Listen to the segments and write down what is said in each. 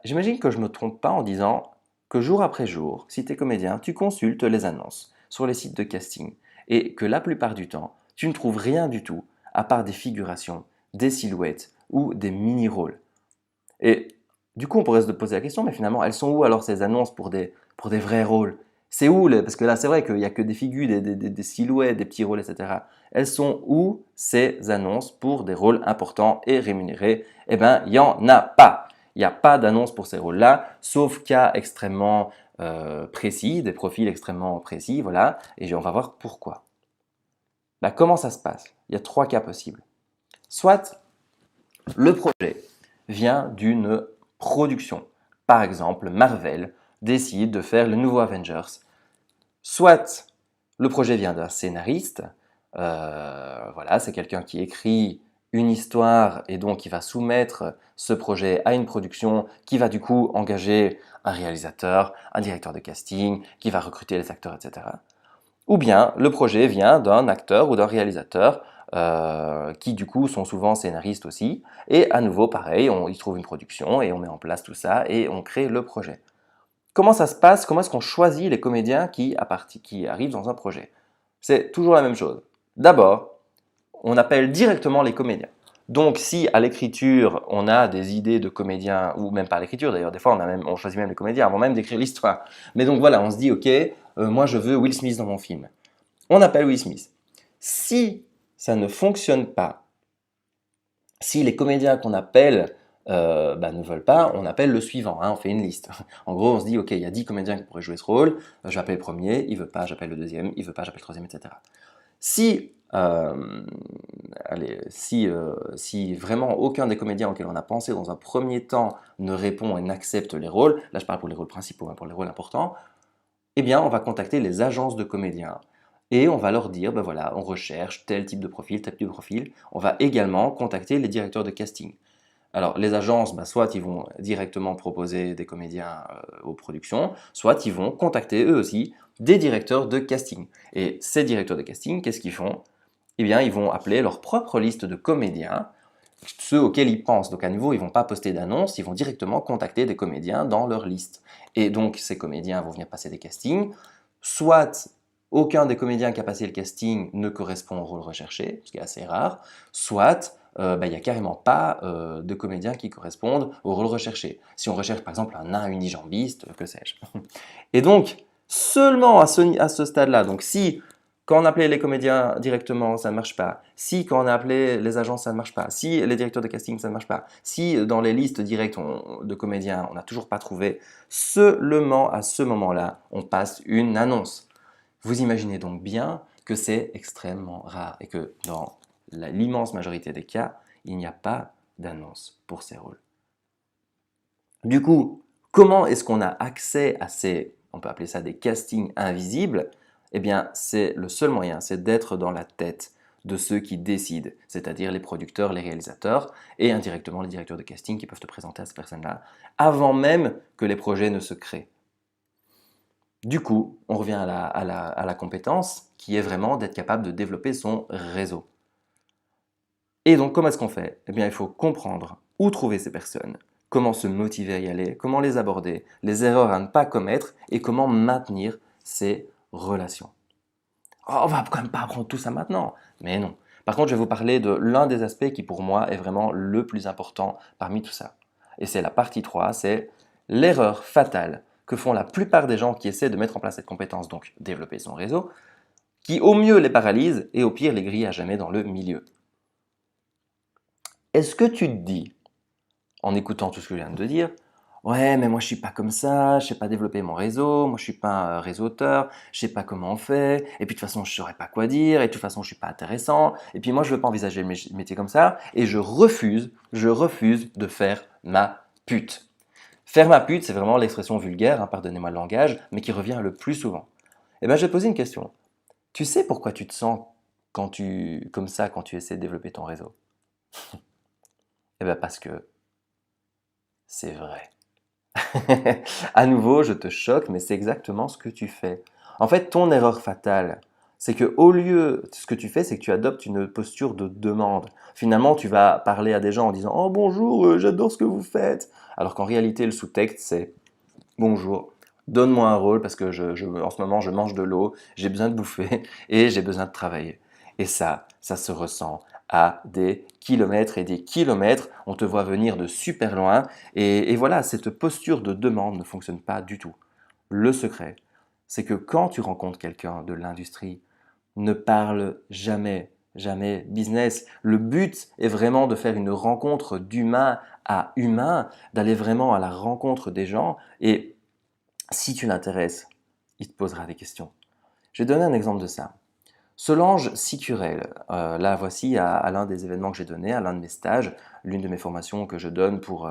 J'imagine que je ne me trompe pas en disant que jour après jour, si tu es comédien, tu consultes les annonces sur les sites de casting et que la plupart du temps, tu ne trouves rien du tout à part des figurations, des silhouettes ou des mini-rôles. Et du coup, on pourrait se poser la question, mais finalement, elles sont où alors ces annonces pour des vrais rôles? C'est où parce que là, c'est vrai qu'il n'y a que des figures, des silhouettes, des petits rôles, etc. Elles sont où ces annonces pour des rôles importants et rémunérés? Eh bien, il n'y en a pas. Il n'y a pas d'annonce pour ces rôles-là, sauf cas extrêmement précis, des profils extrêmement précis, voilà. Et on va voir pourquoi. Bah, comment ça se passe? Il y a trois cas possibles. Soit le projet vient d'une production. Par exemple, Marvel décide de faire le nouveau Avengers. Soit le projet vient d'un scénariste, voilà, c'est quelqu'un qui écrit une histoire et donc qui va soumettre ce projet à une production qui va du coup engager un réalisateur, un directeur de casting, qui va recruter les acteurs, etc. Ou bien le projet vient d'un acteur ou d'un réalisateur qui du coup sont souvent scénaristes aussi. Et à nouveau, pareil, ils trouvent une production et on met en place tout ça et on crée le projet. Comment ça se passe? Comment est-ce qu'on choisit les comédiens qui arrivent dans un projet? C'est toujours la même chose. D'abord, on appelle directement les comédiens. Donc, si à l'écriture, on a des idées de comédiens, ou même pas à l'écriture d'ailleurs, des fois on choisit même les comédiens avant même d'écrire l'histoire. Mais donc voilà, on se dit, ok, moi je veux Will Smith dans mon film. On appelle Will Smith. Si ça ne fonctionne pas, si les comédiens qu'on appelle ne veulent pas, on appelle le suivant, hein, on fait une liste. En gros, on se dit, ok, il y a 10 comédiens qui pourraient jouer ce rôle, j'appelle le premier, il veut pas, j'appelle le deuxième, il veut pas, j'appelle le troisième, etc. Si, si vraiment aucun des comédiens auxquels on a pensé dans un premier temps ne répond et n'accepte les rôles, là je parle pour les rôles principaux, hein, pour les rôles importants, eh bien on va contacter les agences de comédiens et on va leur dire, ben voilà, on recherche tel type de profil, tel type de profil. On va également contacter les directeurs de casting. Alors, les agences, soit ils vont directement proposer des comédiens aux productions, soit ils vont contacter eux aussi des directeurs de casting. Et ces directeurs de casting, qu'est-ce qu'ils font? Eh bien, ils vont appeler leur propre liste de comédiens, ceux auxquels ils pensent. Donc, à nouveau, ils ne vont pas poster d'annonce, ils vont directement contacter des comédiens dans leur liste. Et donc, ces comédiens vont venir passer des castings. Soit aucun des comédiens qui a passé le casting ne correspond au rôle recherché, ce qui est assez rare, soit il n'y a carrément pas de comédiens qui correspondent au rôle recherché. Si on recherche par exemple un nain unijambiste, que sais-je. Et donc, seulement à ce stade-là, donc si quand on appelait les comédiens directement, ça ne marche pas. Si quand on a appelé les agences, ça ne marche pas. Si les directeurs de casting, ça ne marche pas. Si dans les listes directes de comédiens, on n'a toujours pas trouvé, seulement à ce moment-là, on passe une annonce. Vous imaginez donc bien que c'est extrêmement rare et que dans l'immense majorité des cas, il n'y a pas d'annonce pour ces rôles. Du coup, comment est-ce qu'on a accès à ces, on peut appeler ça des castings invisibles? Eh bien, c'est le seul moyen, c'est d'être dans la tête de ceux qui décident, c'est-à-dire les producteurs, les réalisateurs et indirectement les directeurs de casting qui peuvent te présenter à ces personnes-là, avant même que les projets ne se créent. Du coup, on revient à la compétence qui est vraiment d'être capable de développer son réseau. Et donc, comment est-ce qu'on fait? Eh bien, il faut comprendre où trouver ces personnes, comment se motiver à y aller, comment les aborder, les erreurs à ne pas commettre et comment maintenir ces relations. Oh, on va quand même pas apprendre tout ça maintenant, mais non. Par contre, je vais vous parler de l'un des aspects qui pour moi est vraiment le plus important parmi tout ça. Et c'est la partie 3, c'est l'erreur fatale que font la plupart des gens qui essaient de mettre en place cette compétence, donc développer son réseau, qui au mieux les paralyse et au pire les grille à jamais dans le milieu. Est-ce que tu te dis, en écoutant tout ce que je viens de te dire, ouais, mais moi je suis pas comme ça, je sais pas développer mon réseau, moi je suis pas un réseauteur, je sais pas comment on fait, et puis de toute façon je saurais pas quoi dire, et de toute façon je suis pas intéressant, et puis moi je veux pas envisager le métier comme ça, et je refuse de faire ma pute. Faire ma pute, c'est vraiment l'expression vulgaire, hein, pardonnez-moi le langage, mais qui revient le plus souvent. Eh bien, je vais te poser une question. Tu sais pourquoi tu te sens comme ça quand tu essaies de développer ton réseau? Eh bien, parce que c'est vrai. À nouveau, je te choque, mais c'est exactement ce que tu fais. En fait, ton erreur fatale, C'est que au lieu, ce que tu fais, c'est que tu adoptes une posture de demande. Finalement, tu vas parler à des gens en disant «Oh bonjour, j'adore ce que vous faites», alors qu'en réalité, le sous-texte, c'est «Bonjour, donne-moi un rôle parce que en ce moment, je mange de l'eau, j'ai besoin de bouffer et j'ai besoin de travailler». Et ça se ressent à des kilomètres et des kilomètres. On te voit venir de super loin. Et voilà, cette posture de demande ne fonctionne pas du tout. Le secret, c'est que quand tu rencontres quelqu'un de l'industrie, ne parle jamais, jamais business. Le but est vraiment de faire une rencontre d'humain à humain, d'aller vraiment à la rencontre des gens. Et si tu l'intéresses, il te posera des questions. Je vais donner un exemple de ça. Solange Sicurel, la voici à l'un des événements que j'ai donné, à l'un de mes stages, l'une de mes formations que je donne pour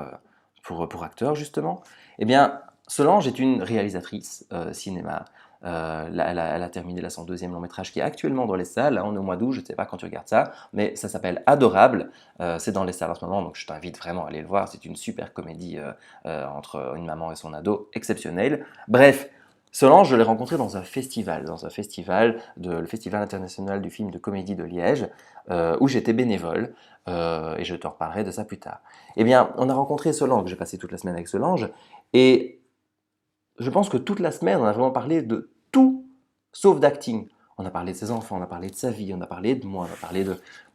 acteurs justement. Eh bien, Solange est une réalisatrice cinéma. Elle a terminé son deuxième long métrage qui est actuellement dans les salles. Là, on est au mois d'août, je ne sais pas quand tu regardes ça, mais ça s'appelle Adorable. C'est dans les salles en ce moment, donc je t'invite vraiment à aller le voir. C'est une super comédie entre une maman et son ado, exceptionnelle. Bref, Solange, je l'ai rencontrée dans un festival, le Festival international du film de comédie de Liège, où j'étais bénévole, et je te reparlerai de ça plus tard. Eh bien, on a rencontré Solange, j'ai passé toute la semaine avec Solange, et je pense que toute la semaine, on a vraiment parlé de tout sauf d'acting. On a parlé de ses enfants, on a parlé de sa vie, on a parlé de moi, on a parlé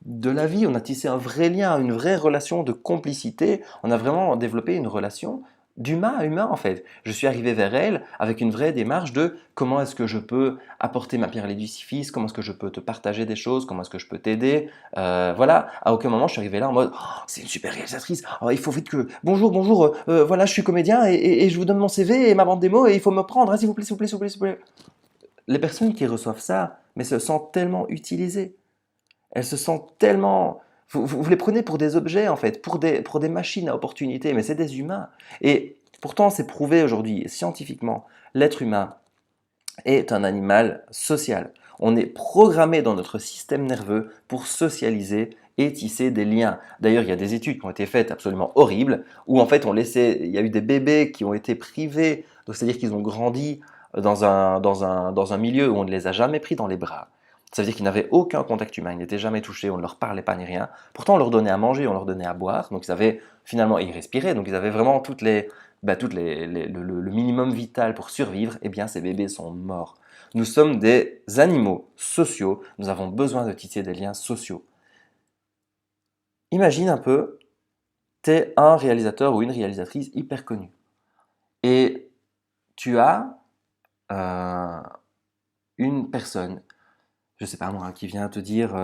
de la vie, on a tissé un vrai lien, une vraie relation de complicité, on a vraiment développé une relation d'humain à humain en fait. Je suis arrivé vers elle avec une vraie démarche de comment est-ce que je peux apporter ma pierre à l'édifice, comment est-ce que je peux te partager des choses, comment est-ce que je peux t'aider. Voilà, à aucun moment je suis arrivé là en mode oh, c'est une super réalisatrice, oh, il faut vite que bonjour, bonjour, voilà je suis comédien et je vous donne mon CV et ma bande démo et il faut me prendre, hein, s'il vous plaît, s'il vous plaît, s'il vous plaît, s'il vous plaît. Les personnes qui reçoivent ça, mais se sentent tellement utilisées, elles se sentent tellement... Vous les prenez pour des objets, en fait, pour des machines à opportunités, mais c'est des humains. Et pourtant, c'est prouvé aujourd'hui, scientifiquement, l'être humain est un animal social. On est programmé dans notre système nerveux pour socialiser et tisser des liens. D'ailleurs, il y a des études qui ont été faites absolument horribles, où en fait, il y a eu des bébés qui ont été privés, donc c'est-à-dire qu'ils ont grandi dans un milieu où on ne les a jamais pris dans les bras. Ça veut dire qu'ils n'avaient aucun contact humain, ils n'étaient jamais touchés, on ne leur parlait pas ni rien. Pourtant, on leur donnait à manger, on leur donnait à boire, donc ils avaient finalement, et ils respiraient, donc ils avaient vraiment le minimum vital pour survivre. Eh bien, ces bébés sont morts. Nous sommes des animaux sociaux, nous avons besoin de tisser des liens sociaux. Imagine un peu, tu es un réalisateur ou une réalisatrice hyper connue. Et tu as une personne, je sais pas moi, qui vient te dire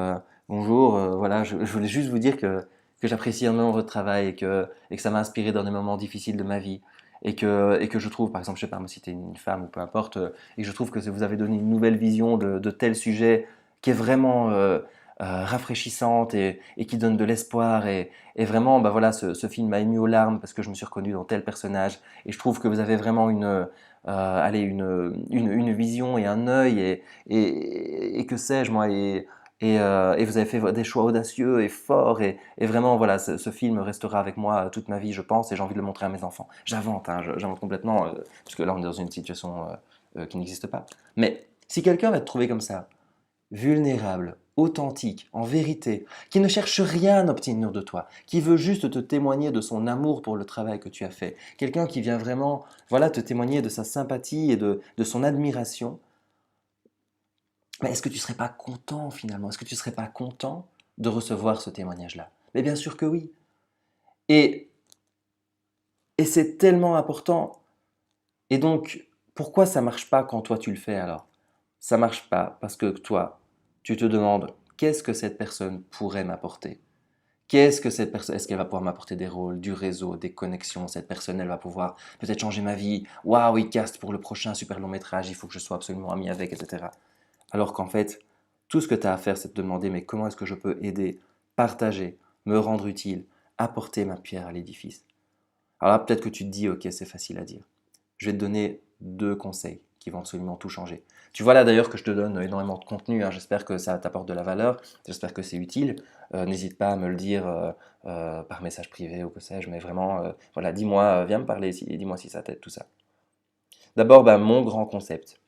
bonjour, voilà, je voulais juste vous dire que j'apprécie énormément votre travail et que ça m'a inspiré dans des moments difficiles de ma vie. Et que je trouve, par exemple, je sais pas, moi, si tu es une femme ou peu importe, et que je trouve que vous avez donné une nouvelle vision de tel sujet qui est vraiment rafraîchissante et qui donne de l'espoir. Et vraiment, bah voilà, ce film m'a ému aux larmes parce que je me suis reconnu dans tel personnage. Et je trouve que vous avez vraiment une vision et un œil et que sais-je moi. Et vous avez fait des choix audacieux et forts. Et vraiment, voilà, ce film restera avec moi toute ma vie, je pense, et j'ai envie de le montrer à mes enfants. J'invente, hein, j'invente complètement, parce que là, on est dans une situation qui n'existe pas. Mais si quelqu'un va te trouver comme ça, vulnérable, authentique, en vérité, qui ne cherche rien à obtenir de toi, qui veut juste te témoigner de son amour pour le travail que tu as fait, quelqu'un qui vient vraiment voilà, te témoigner de sa sympathie et de son admiration, mais est-ce que tu ne serais pas content finalement? Est-ce que tu ne serais pas content de recevoir ce témoignage-là? Mais bien sûr que oui. Et, et c'est tellement important. Et donc, pourquoi ça ne marche pas quand toi tu le fais alors? Ça ne marche pas parce que toi, tu te demandes qu'est-ce que cette personne pourrait m'apporter? Qu'est-ce que cette personne, est-ce qu'elle va pouvoir m'apporter des rôles, du réseau, des connexions? Cette personne, elle va pouvoir peut-être changer ma vie. Waouh, il caste pour le prochain super long métrage, il faut que je sois absolument ami avec, etc. Alors qu'en fait, tout ce que tu as à faire, c'est de te demander, mais comment est-ce que je peux aider, partager, me rendre utile, apporter ma pierre à l'édifice? Alors là, peut-être que tu te dis, ok, c'est facile à dire. Je vais te donner 2 conseils qui vont absolument tout changer. Tu vois là d'ailleurs que je te donne énormément de contenu, hein. J'espère que ça t'apporte de la valeur, j'espère que c'est utile. N'hésite pas à me le dire par message privé ou que sais-je, mais vraiment, voilà, dis-moi, viens me parler et dis-moi si ça t'aide tout ça. D'abord, bah, mon grand concept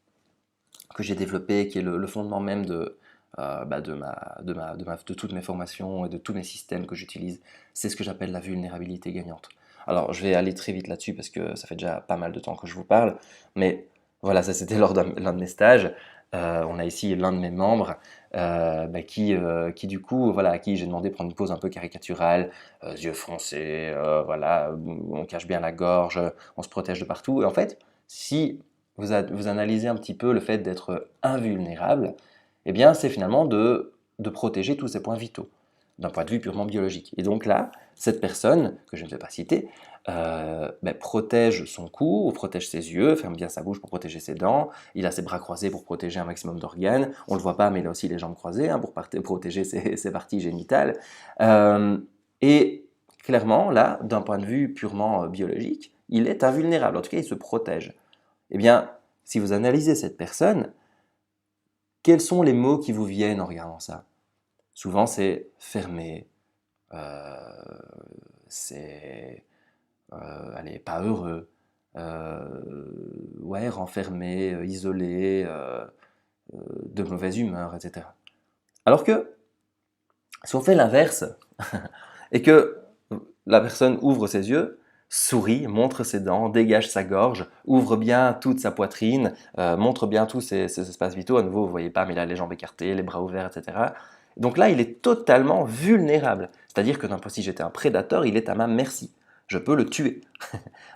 que j'ai développé, qui est le fondement même de toutes mes formations et de tous mes systèmes que j'utilise. C'est ce que j'appelle la vulnérabilité gagnante. Alors, je vais aller très vite là-dessus parce que ça fait déjà pas mal de temps que je vous parle, mais voilà, ça c'était lors d'un de mes stages. On a ici l'un de mes membres qui du coup, voilà, à qui j'ai demandé de prendre une pose un peu caricaturale, yeux foncés, voilà, on cache bien la gorge, on se protège de partout. Et en fait, si vous analysez un petit peu le fait d'être invulnérable, eh bien, c'est finalement de protéger tous ces points vitaux, d'un point de vue purement biologique. Et donc là, cette personne, que je ne vais pas citer, protège son cou, ou protège ses yeux, ferme bien sa bouche pour protéger ses dents, il a ses bras croisés pour protéger un maximum d'organes, on ne le voit pas, mais il a aussi les jambes croisées pour protéger ses parties génitales. Et clairement, là, d'un point de vue purement biologique, il est invulnérable, en tout cas, il se protège. Eh bien, si vous analysez cette personne, quels sont les mots qui vous viennent en regardant ça? Souvent, c'est fermé, euh, c'est allez, pas heureux, ouais, renfermé, isolé, de mauvaise humeur, etc. Alors que si on fait l'inverse et que la personne ouvre ses yeux, sourit, montre ses dents, dégage sa gorge, ouvre bien toute sa poitrine, montre bien tous ses espaces vitaux. À nouveau, vous ne voyez pas, mais il a les jambes écartées, les bras ouverts, etc. Donc là, il est totalement vulnérable. C'est-à-dire que si j'étais un prédateur, il est à ma merci. Je peux le tuer.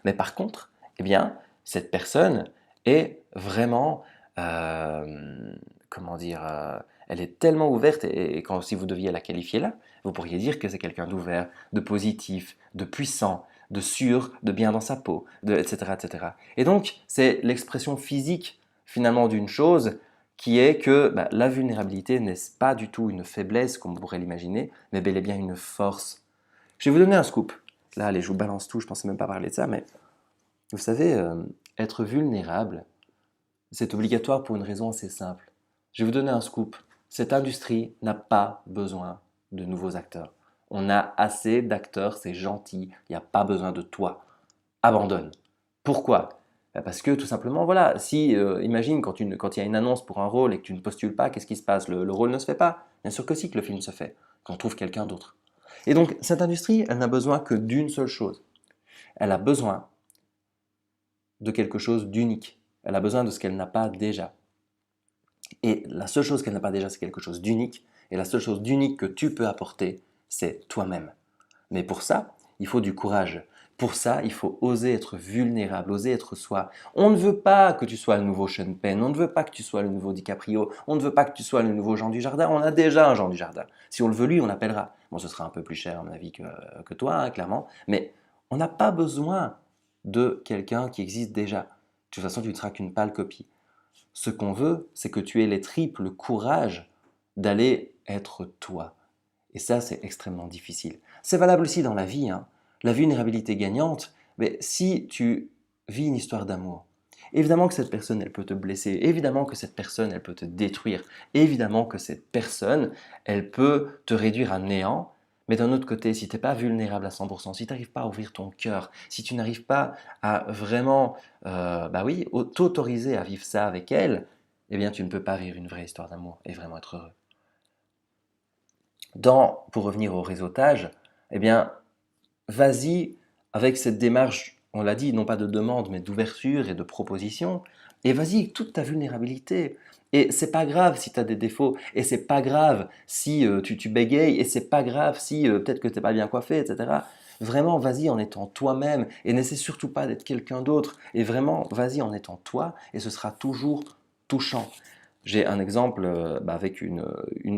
Mais par contre, eh bien, cette personne est vraiment, comment dire, elle est tellement ouverte, et quand si vous deviez la qualifier là, vous pourriez dire que c'est quelqu'un d'ouvert, de positif, de puissant, de sûr, de bien dans sa peau, etc., etc. Et donc, c'est l'expression physique finalement d'une chose qui est que la vulnérabilité n'est pas du tout une faiblesse comme on pourrait l'imaginer, mais bel et bien une force. Je vais vous donner un scoop. Là, allez, je vous balance tout, je ne pensais même pas parler de ça, mais vous savez, être vulnérable, c'est obligatoire pour une raison assez simple. Je vais vous donner un scoop. Cette industrie n'a pas besoin de nouveaux acteurs. On a assez d'acteurs, c'est gentil, il n'y a pas besoin de toi. Abandonne. Pourquoi? Parce que tout simplement, voilà, si, imagine quand il y a une annonce pour un rôle et que tu ne postules pas, qu'est-ce qui se passe? Le rôle ne se fait pas? Bien sûr que si, que le film se fait, qu'on trouve quelqu'un d'autre. Et donc, cette industrie, elle n'a besoin que d'une seule chose. Elle a besoin de quelque chose d'unique. Elle a besoin de ce qu'elle n'a pas déjà. Et la seule chose qu'elle n'a pas déjà, c'est quelque chose d'unique. Et la seule chose d'unique que tu peux apporter, c'est toi-même. Mais pour ça, il faut du courage. Pour ça, il faut oser être vulnérable, oser être soi. On ne veut pas que tu sois le nouveau Sean Penn, on ne veut pas que tu sois le nouveau DiCaprio, on ne veut pas que tu sois le nouveau Jean Dujardin, on a déjà un Jean Dujardin. Si on le veut lui, on l'appellera. Bon, ce sera un peu plus cher à mon avis que toi, hein, clairement, mais on n'a pas besoin de quelqu'un qui existe déjà. De toute façon, tu ne seras qu'une pâle copie. Ce qu'on veut, c'est que tu aies les tripes, le courage d'aller être toi. Et ça, c'est extrêmement difficile. C'est valable aussi dans la vie, hein. La vulnérabilité gagnante, mais si tu vis une histoire d'amour, évidemment que cette personne, elle peut te blesser, évidemment que cette personne, elle peut te détruire, évidemment que cette personne, elle peut te réduire à néant, mais d'un autre côté, si tu n'es pas vulnérable à 100%, si tu n'arrives pas à ouvrir ton cœur, si tu n'arrives pas à vraiment, oui, t'autoriser à vivre ça avec elle, eh bien, tu ne peux pas vivre une vraie histoire d'amour et vraiment être heureux. Pour revenir au réseautage, eh bien, vas-y avec cette démarche, on l'a dit, non pas de demande, mais d'ouverture et de proposition, et vas-y avec toute ta vulnérabilité. Et c'est pas grave si tu as des défauts, et c'est pas grave si tu bégayes, et c'est pas grave si peut-être que tu n'es pas bien coiffé, etc. Vraiment, vas-y en étant toi-même, et n'essaie surtout pas d'être quelqu'un d'autre, et vraiment, vas-y en étant toi, et ce sera toujours touchant. J'ai un exemple avec une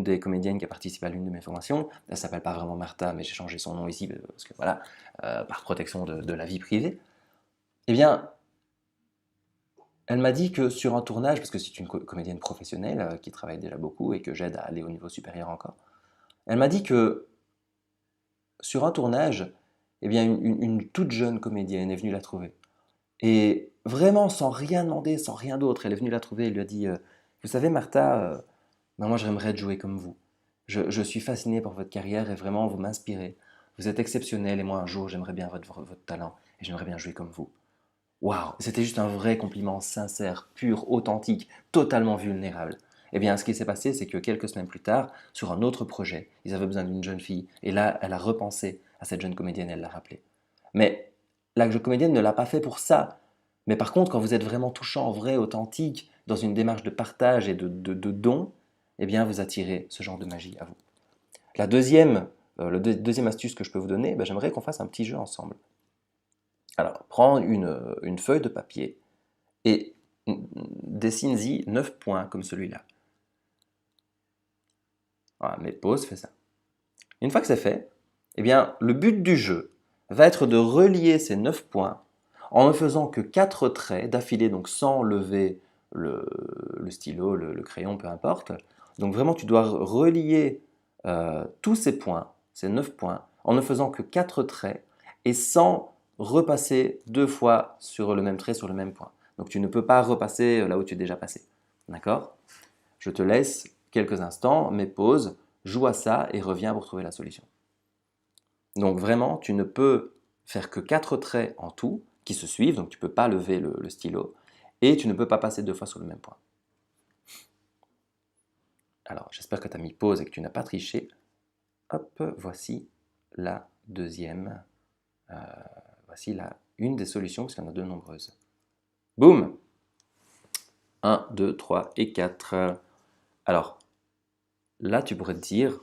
des comédiennes qui a participé à l'une de mes formations. Elle s'appelle pas vraiment Martha, mais j'ai changé son nom ici parce que voilà, par protection de la vie privée. Eh bien, elle m'a dit que sur un tournage, parce que c'est une comédienne professionnelle qui travaille déjà beaucoup et que j'aide à aller au niveau supérieur encore, elle m'a dit que sur un tournage, eh bien, une toute jeune comédienne est venue la trouver. Et vraiment, sans rien demander, sans rien d'autre, elle est venue la trouver et lui a dit vous savez, Martha, moi j'aimerais jouer comme vous. Je suis fasciné par votre carrière et vraiment vous m'inspirez. Vous êtes exceptionnel et moi un jour j'aimerais bien votre talent et j'aimerais bien jouer comme vous. Waouh, c'était juste un vrai compliment sincère, pur, authentique, totalement vulnérable. Eh bien, ce qui s'est passé, c'est que quelques semaines plus tard, sur un autre projet, ils avaient besoin d'une jeune fille. Et là, elle a repensé à cette jeune comédienne, elle l'a rappelée. Mais la jeune comédienne ne l'a pas fait pour ça. Mais par contre, quand vous êtes vraiment touchant, vrai, authentique, dans une démarche de partage et de don, eh bien, vous attirez ce genre de magie à vous. La deuxième, deuxième astuce que je peux vous donner, ben, j'aimerais qu'on fasse un petit jeu ensemble. Alors, prends une feuille de papier et dessine-y 9 points comme celui-là. Voilà, mais pause, fais ça. Une fois que c'est fait, eh bien, le but du jeu va être de relier ces 9 points en ne faisant que 4 traits d'affilée, donc sans lever le stylo, le crayon, peu importe. Donc vraiment, tu dois relier tous ces points, ces 9 points, en ne faisant que 4 traits et sans repasser 2 fois sur le même trait, sur le même point. Donc tu ne peux pas repasser là où tu es déjà passé. D'accord? Je te laisse quelques instants, mais pause, joue à ça et reviens pour trouver la solution. Donc vraiment, tu ne peux faire que 4 traits en tout qui se suivent, donc tu ne peux pas lever le stylo, et tu ne peux pas passer 2 fois sur le même point. Alors, j'espère que tu as mis pause et que tu n'as pas triché. Hop, voici la deuxième. Voici une des solutions, parce qu'il y en a 2 nombreuses. Boum! 1, 2, 3 et 4. Alors, là, tu pourrais te dire,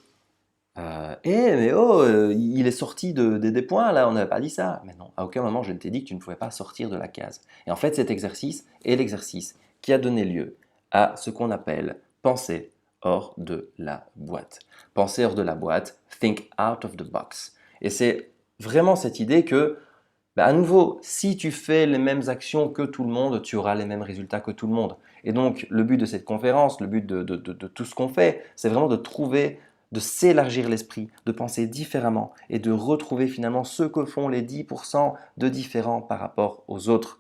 mais oh, il est sorti des points là, on n'avait pas dit ça. Mais non, à aucun moment je ne t'ai dit que tu ne pouvais pas sortir de la case. Et en fait, cet exercice est l'exercice qui a donné lieu à ce qu'on appelle penser hors de la boîte. Penser hors de la boîte, think out of the box. Et c'est vraiment cette idée que, bah, à nouveau, si tu fais les mêmes actions que tout le monde, tu auras les mêmes résultats que tout le monde. Et donc, le but de cette conférence, le but de tout ce qu'on fait, c'est vraiment de trouver, de s'élargir l'esprit, de penser différemment et de retrouver finalement ce que font les 10% de différents par rapport aux autres.